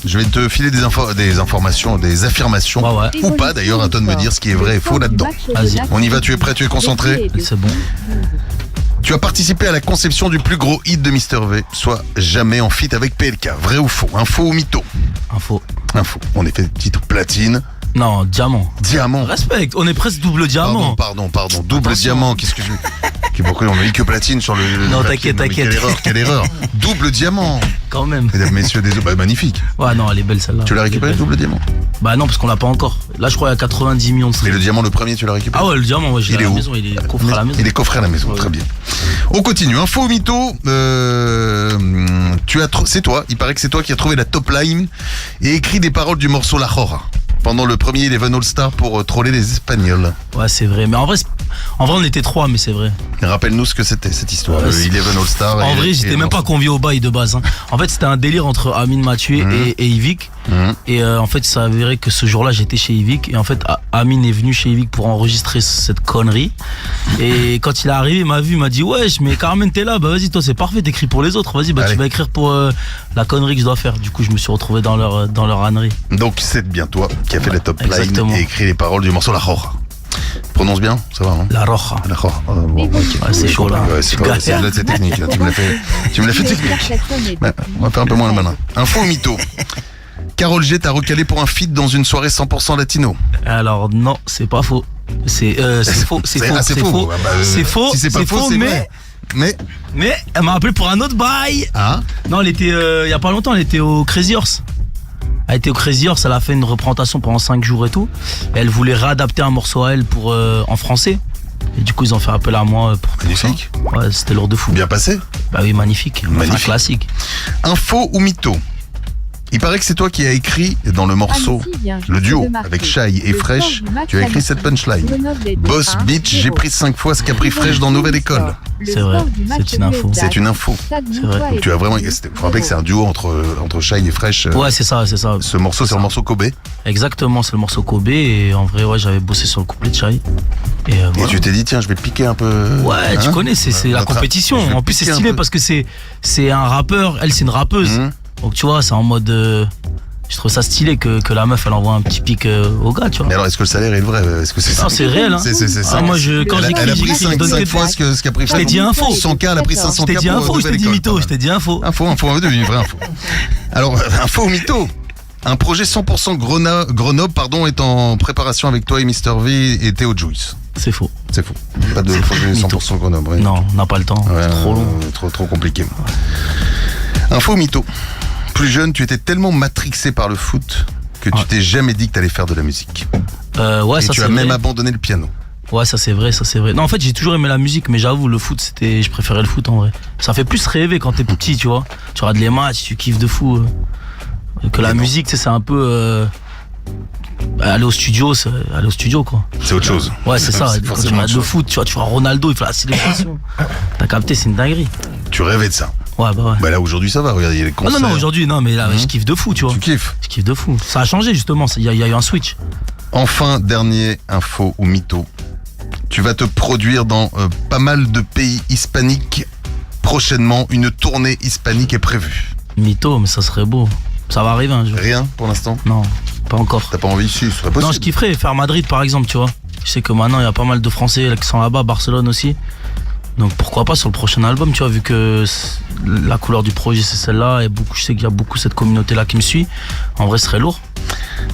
je vais te filer des informations, des affirmations, Ouais. ou pas d'ailleurs, à toi de me dire ce qui est vrai et faux là-dedans. Vas-y. On y va, tu es prêt, tu es concentré? C'est bon. Tu as participé à la conception du plus gros hit de Mr V, soit Jamais en feat avec PLK. Vrai ou faux? Info ou mytho? Info. Info. On est fait titre platine. Non, diamant. Diamant. Respect, on est presque double diamant. Pardon. Double Attention. diamant, qu'est-ce que je... Pourquoi on a mis que platine sur le... Non, platine? t'inquiète. Mais quelle erreur. Double diamant. Quand même. Mesdames, messieurs, magnifique. Ouais, non, elle est belle celle-là. Tu l'as récupéré, Elle est double diamant? belle. Bah non, parce qu'on l'a pas encore. Là, je crois qu'il y a 90 millions de Mais streams. le diamant, le premier, tu l'as récupéré? Ah ouais, le diamant, ouais, j'ai Il est à la où? maison, il est coffré à la maison. Il est coffré à la maison, Ouais. très bien. On continue. Info ou mytho, c'est toi, il paraît que c'est toi qui as trouvé la top line et écrit des paroles du morceau La Jora pendant le premier Eleven All-Star pour troller les Espagnols. Ouais, c'est vrai. Mais en vrai, on était 3, mais c'est vrai. Rappelle-nous ce que c'était cette histoire. Ouais, Le Eleven All-Star. En vrai, j'étais même pas convié au bail de base. Hein. En fait, c'était un délire entre Amine Mathieu et Yvick. Et en fait, ça avérait que ce jour-là, j'étais chez Yvick. Et en fait, Amine est venu chez Yvick pour enregistrer cette connerie. Et quand il est arrivé, il m'a vu, il m'a dit: wesh, mais Carmen, t'es là, bah vas-y, toi, c'est parfait, t'écris pour les autres. Vas-y, bah Allez. tu vas écrire pour la connerie que je dois faire. Du coup, je me suis retrouvé dans leur ânerie. Donc c'est bien toi qui as fait la top line Exactement. et écrit les paroles du morceau La Jora. Prononce bien, ça va, hein? La Roja. La Jora. Bon, ok. Ouais, c'est chaud là. Ouais, c'est là, c'est technique. Là. Tu me l'as fait technique. Ouais, on va faire un peu moins le malin. Info ou mytho? Karol G t'a recalé pour un feat dans une soirée 100% latino. Alors non, c'est pas faux. C'est faux. C'est faux. c'est C'est faux. faux. Ah bah, C'est faux. Si c'est pas faux, c'est vrai. Mais elle m'a appelé pour un autre bail. ah, Non, elle était il y a pas longtemps, elle était au Crazy Horse. Elle était au Crazy Horse, elle a fait une représentation pendant 5 jours et tout. Et elle voulait réadapter un morceau à elle pour en français. Et du coup, ils ont fait appel à moi pour magnifique. ça. Ouais, c'était lourd de fou. Bien passé. Bah oui, magnifique. Magnifique. Un classique. Info ou mytho? Il paraît que c'est toi qui as écrit dans le morceau, le duo avec Shai et Fresh, tu as écrit cette punchline. Boss Bitch, j'ai pris 5 fois ce qu'a pris Fresh dans Nouvelle École. C'est vrai, c'est une info. C'est une info. C'est vrai. Donc tu as vraiment. Faut rappeler que c'est un duo entre Shai et Fresh. Ouais, c'est ça. Ce morceau, c'est le morceau Kobe. Exactement, c'est le morceau Kobe. Et en vrai, ouais, j'avais bossé sur le couplet de Shai. Et Et voilà. tu t'es dit, tiens, je vais piquer un peu. Ouais, tu hein, connais, c'est la notre- compétition. je vais En plus, c'est piquer un stylé peu. parce que c'est un rappeur, elle, c'est une rappeuse. Donc, tu vois, c'est en mode. Je trouve ça stylé que la meuf, elle envoie un petit pic au gars, tu vois. Mais alors, est-ce que le salaire est le vrai? Est-ce que c'est ça? Non, c'est réel, hein. C'est ça. Ah, moi, quand Elle a pris j'écris, je donne 5 que fois ce qu'a pris Je t'ai dit info. 100K, elle a pris 500K. Je t'ai dit pour info, je t'ai Nouvelle dit École, mytho, quand je t'ai dit info. Info, une vraie info. Alors, info ou mytho? Un projet 100% Grenoble, est en préparation avec toi et Mr V et Théo Juice. C'est faux. C'est faux. Pas de projet 100% Grenoble. Ouais. Non, on n'a pas le temps. Ouais, C'est trop long. Trop compliqué. Info ou mytho? Plus jeune, tu étais tellement matrixé par le foot que tu t'es jamais dit que t'allais faire de la musique. Ouais, Et ça tu c'est as vrai. même abandonné le piano. Ouais, ça c'est vrai. Non, en fait, j'ai toujours aimé la musique, mais j'avoue, le foot, je préférais le foot en vrai. Ça fait plus rêver quand t'es petit, tu vois. Tu regardes les matchs, tu kiffes de fou. Que la musique, tu sais, c'est un peu. Aller au studio quoi. C'est autre chose. Ouais, c'est ça. Quand tu forcément regardes autre le chose. foot, tu vois Ronaldo, il fait la célébration. T'as capté, c'est une dinguerie. Tu rêvais de ça. Ouais, bah ouais. Bah là, aujourd'hui, ça va. Regarde, il y a les Ah concerts. non, aujourd'hui, non, mais là, je kiffe de fou, tu vois. Tu kiffes. Je kiffe de fou. Ça a changé, justement. Il y a eu un switch. Enfin, dernier info ou mytho. Tu vas te produire dans pas mal de pays hispaniques. Prochainement, une tournée hispanique est prévue. Mytho, mais ça serait beau. Ça va arriver un jour. Rien pour l'instant? Non, pas encore. T'as pas envie? Si, ce serait possible. Non, je kifferais faire Madrid par exemple, tu vois. Je sais que maintenant il y a pas mal de Français qui sont là-bas, Barcelone aussi. Donc pourquoi pas sur le prochain album, tu vois, vu que la couleur du projet c'est celle-là et je sais qu'il y a beaucoup cette communauté-là qui me suit. En vrai, ce serait lourd.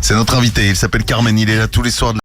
C'est notre invité, il s'appelle Carmen, il est là tous les soirs de